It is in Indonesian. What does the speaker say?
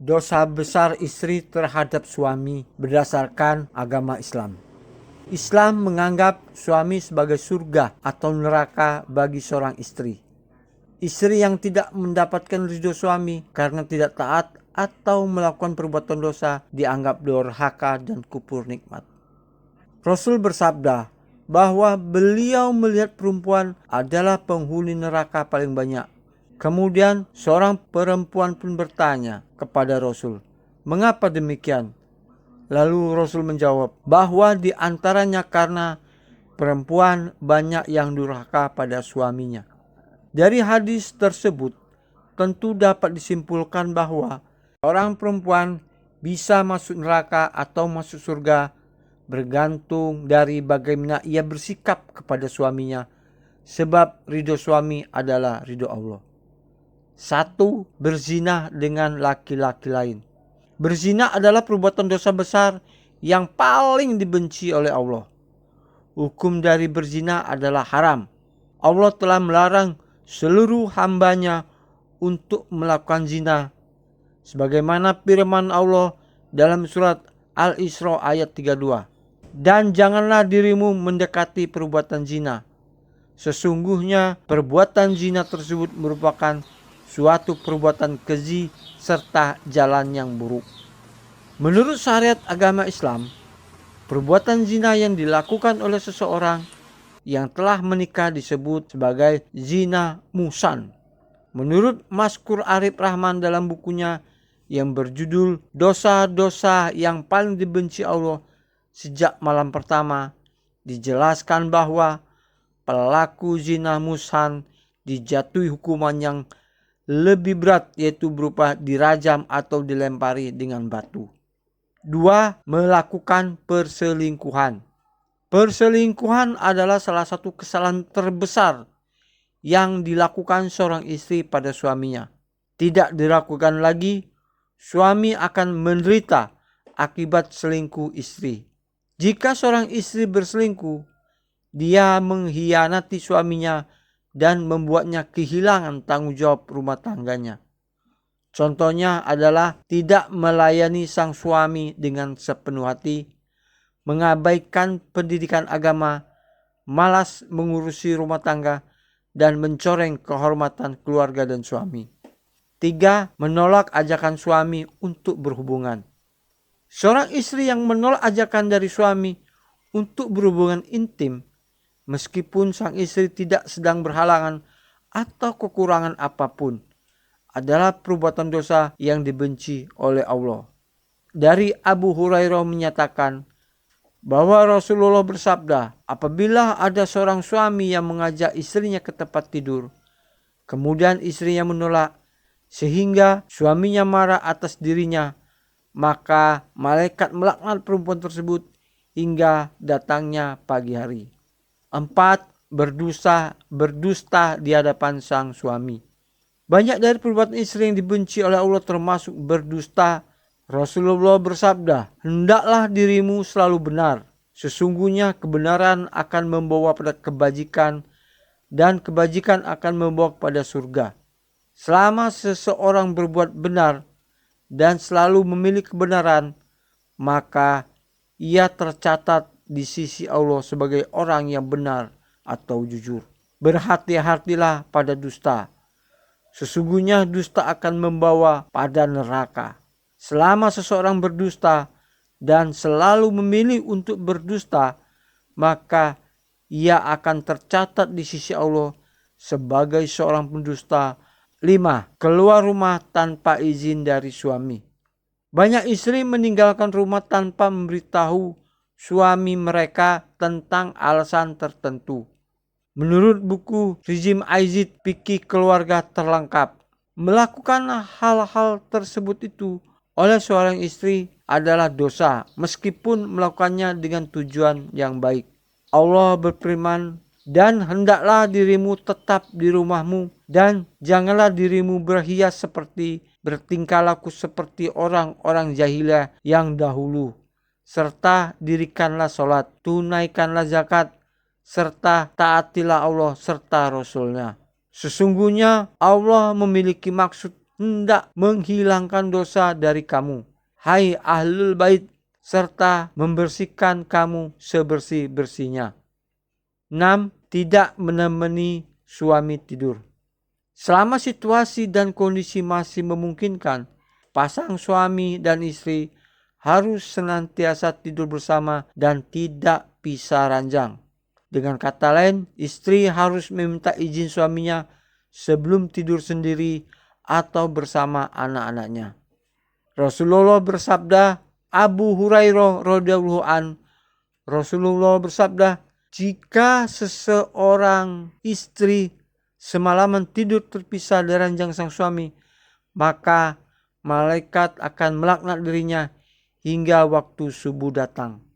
dosa besar istri terhadap suami berdasarkan agama Islam. Islam menganggap suami sebagai surga atau neraka bagi seorang istri. Istri yang tidak mendapatkan ridho suami karena tidak taat atau melakukan perbuatan dosa dianggap durhaka dan kufur nikmat. Rasul bersabda bahwa beliau melihat perempuan adalah penghuni neraka paling banyak. Kemudian seorang perempuan pun bertanya kepada Rasul, "Mengapa demikian?" Lalu Rasul menjawab bahwa di antaranya karena perempuan banyak yang durhaka pada suaminya. Dari hadis tersebut tentu dapat disimpulkan bahwa orang perempuan bisa masuk neraka atau masuk surga bergantung dari bagaimana ia bersikap kepada suaminya, sebab ridho suami adalah ridho Allah. 1. Berzina dengan laki-laki lain. Berzina adalah perbuatan dosa besar yang paling dibenci oleh Allah. Hukum dari berzina adalah haram. Allah telah melarang seluruh hambanya untuk melakukan zina. Sebagaimana firman Allah dalam surat Al-Isra ayat 32. Dan janganlah dirimu mendekati perbuatan zina. Sesungguhnya perbuatan zina tersebut merupakan suatu perbuatan keji serta jalan yang buruk. Menurut syariat agama Islam, perbuatan zina yang dilakukan oleh seseorang yang telah menikah disebut sebagai zina muhsan. Menurut Mazkur Arif Rahman dalam bukunya yang berjudul Dosa-dosa yang paling dibenci Allah sejak malam pertama, dijelaskan bahwa pelaku zina muhsan dijatuhi hukuman yang lebih berat, yaitu berupa dirajam atau dilempari dengan batu. 2. Melakukan perselingkuhan. Perselingkuhan adalah salah satu kesalahan terbesar yang dilakukan seorang istri pada suaminya. Tidak dilakukan lagi, suami akan menderita akibat selingkuh istri. Jika seorang istri berselingkuh, dia mengkhianati suaminya dan membuatnya kehilangan tanggung jawab rumah tangganya. Contohnya adalah tidak melayani sang suami dengan sepenuh hati, mengabaikan pendidikan agama, malas mengurusi rumah tangga, dan mencoreng kehormatan keluarga dan suami. 3. Menolak ajakan suami untuk berhubungan. Seorang istri yang menolak ajakan dari suami untuk berhubungan intim, meskipun sang istri tidak sedang berhalangan atau kekurangan apapun, adalah perbuatan dosa yang dibenci oleh Allah. Dari Abu Hurairah menyatakan bahwa Rasulullah bersabda, apabila ada seorang suami yang mengajak istrinya ke tempat tidur, kemudian istrinya menolak sehingga suaminya marah atas dirinya, maka malaikat melaknat perempuan tersebut hingga datangnya pagi hari. 4. Berdusta di hadapan sang suami. Banyak dari perbuatan istri yang dibenci oleh Allah termasuk berdusta. Rasulullah bersabda, hendaklah dirimu selalu benar. Sesungguhnya kebenaran akan membawa pada kebajikan dan kebajikan akan membawa pada surga. Selama seseorang berbuat benar dan selalu memilih kebenaran, maka ia tercatat di sisi Allah sebagai orang yang benar atau jujur. Berhati-hatilah pada dusta. Sesungguhnya dusta akan membawa pada neraka. Selama seseorang berdusta dan selalu memilih untuk berdusta, maka ia akan tercatat di sisi Allah sebagai seorang pendusta. 5. Keluar rumah tanpa izin dari suami. Banyak istri meninggalkan rumah tanpa memberitahu suami mereka tentang alasan tertentu. Menurut buku Rizim Aizid Fikih Keluarga Terlengkap, melakukan hal-hal tersebut itu oleh seorang istri adalah dosa meskipun melakukannya dengan tujuan yang baik. Allah berfirman, dan hendaklah dirimu tetap di rumahmu dan janganlah dirimu bertingkah laku seperti orang-orang jahiliyah yang dahulu. Serta dirikanlah sholat, tunaikanlah zakat, serta taatilah Allah serta Rasulnya. Sesungguhnya Allah memiliki maksud hendak menghilangkan dosa dari kamu, hai ahlul bait, serta membersihkan kamu sebersih-bersihnya. 6. Tidak menemani suami tidur. Selama situasi dan kondisi masih memungkinkan, pasang suami dan istri harus senantiasa tidur bersama dan tidak pisah ranjang. Dengan kata lain, istri harus meminta izin suaminya sebelum tidur sendiri atau bersama anak-anaknya. Rasulullah bersabda, Abu Hurairah radhiyallahu an, Rasulullah bersabda, jika seseorang istri semalaman tidur terpisah dari ranjang sang suami, maka malaikat akan melaknat dirinya hingga waktu subuh datang.